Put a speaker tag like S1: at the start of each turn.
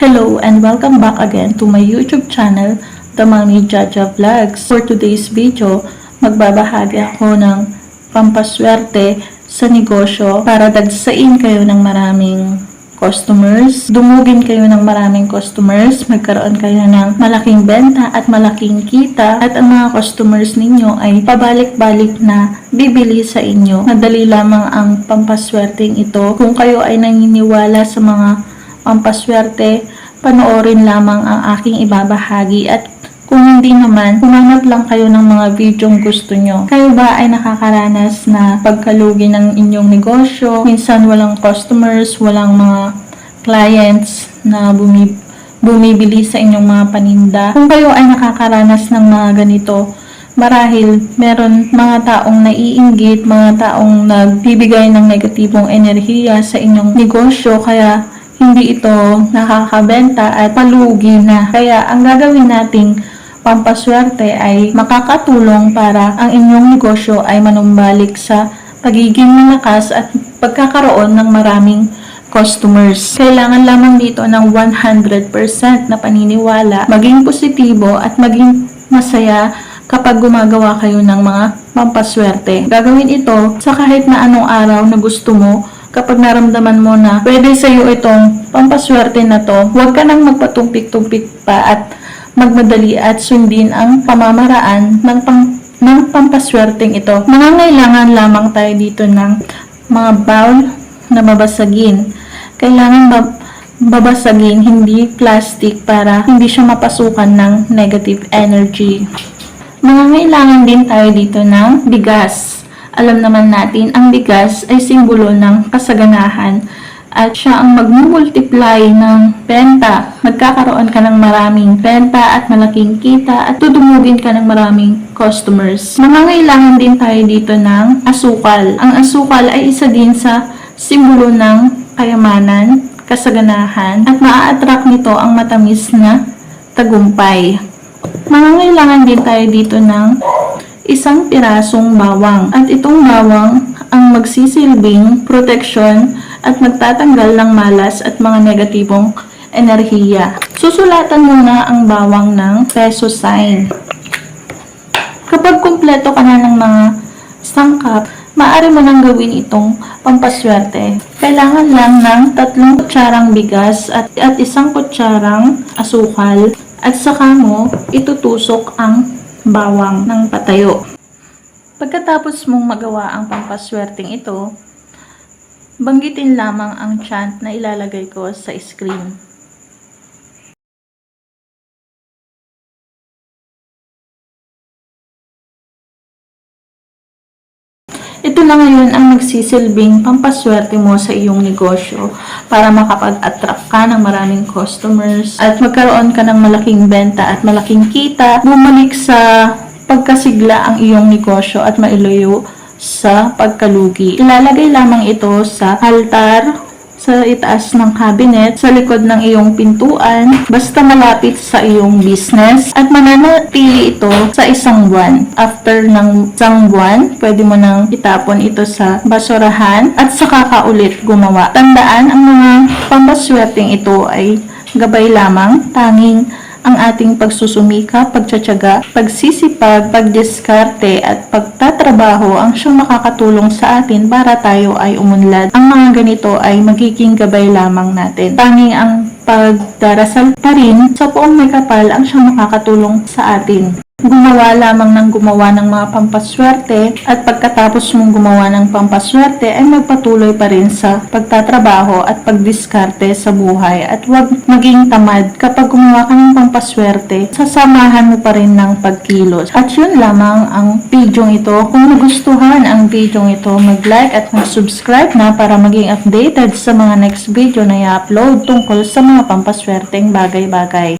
S1: Hello and welcome back again to my YouTube channel, The Mami Jaja Vlogs. For today's video, magbabahagi ako ng pampaswerte sa negosyo para dagsain kayo ng maraming customers, dumugin kayo ng maraming customers, magkaroon kayo ng malaking benta at malaking kita at ang mga customers ninyo ay pabalik-balik na bibili sa inyo. Madali lamang ang pampaswerteng ito. Kung kayo ay naniniwala sa mga pampaswerte, panoorin lamang ang aking ibabahagi at kung hindi naman, humanap lang kayo ng mga videong gusto nyo. Kayo ba ay nakakaranas na pagkalugi ng inyong negosyo? Minsan walang customers, walang mga clients na bumibili sa inyong mga paninda. Kung kayo ay nakakaranas ng mga ganito, marahil meron mga taong naiinggit, mga taong nagbibigay ng negatibong enerhiya sa inyong negosyo, kaya hindi ito nakakabenta at palugi na. Kaya ang gagawin nating pampaswerte ay makakatulong para ang inyong negosyo ay manumbalik sa pagiging malakas at pagkakaroon ng maraming customers. Kailangan lamang dito ng 100% na paniniwala, maging positibo at maging masaya kapag gumagawa kayo ng mga pampaswerte. Gagawin ito sa kahit na anong araw na gusto mo. Kapag naramdaman mo na pwede sa iyo itong pampaswerte na to, huwag ka nang magpatumpik-tumpik pa at magmadali at sundin ang pamamaraan ng pampaswerteng ito. Nangangailangan lamang tayo dito ng mga bowl na babasagin. Kailangan babasagin, hindi plastic, para hindi siya mapasukan ng negative energy. Nangangailangan din tayo dito ng bigas. Alam naman natin, ang bigas ay simbolo ng kasaganahan at siya ang magmumultiply ng benta. Magkakaroon ka ng maraming benta at malaking kita at tudumugin ka ng maraming customers. Nangangailangan din tayo dito ng asukal. Ang asukal ay isa din sa simbolo ng kayamanan, kasaganahan at maa-attract nito ang matamis na tagumpay. Nangangailangan din tayo dito ng isang pirasong bawang at itong bawang ang magsisilbing protection at magtatanggal ng malas at mga negatibong enerhiya. Susulatan muna ang bawang ng peso sign. Kapag kumpleto ka na ng mga sangkap, maaari mo nang gawin itong pampaswerte. Kailangan lang ng 3 kutsarang bigas at 1 kutsarang asukal at saka mo itutusok ang bawang ng patayo. Pagkatapos mong magawa ang pampaswerteng ito, banggitin lamang ang chant na ilalagay ko sa screen. Ito na ngayon ang magsisilbing pampaswerte mo sa iyong negosyo para makapag-attract ka ng maraming customers at magkaroon ka ng malaking benta at malaking kita, bumalik sa pagkasigla ang iyong negosyo at mailayo sa pagkalugi. Ilalagay lamang ito sa altar, sa itaas ng cabinet, sa likod ng iyong pintuan, basta malapit sa iyong business at mananatili ito sa 1 buwan. After ng 1 buwan, pwede mo nang itapon ito sa basurahan at saka ka ulit gumawa. Tandaan, ang mga pampaswerteng ito ay gabay lamang, tanging ang ating pagsusumika, pagtsatsaga, pagsisipag, pagdiskarte at pagtatrabaho ang siyang makakatulong sa atin para tayo ay umunlad. Ang mga ganito ay magiging gabay lamang natin. Tanging ang pagdarasal pa rin sa poong may kapal ang siyang makakatulong sa atin. Gumawa lamang ng gumawa ng mga pampaswerte at pagkatapos mong gumawa ng pampaswerte ay magpatuloy pa rin sa pagtatrabaho at pagdiskarte sa buhay at huwag maging tamad. Kapag gumawa ka ng pampaswerte, sasamahan mo pa rin ng pagkilos. At yun lamang ang video ito. Kung nagustuhan ang video ito, mag-like at mag-subscribe na para maging updated sa mga next video na i-upload tungkol sa mga pampaswerteng bagay-bagay.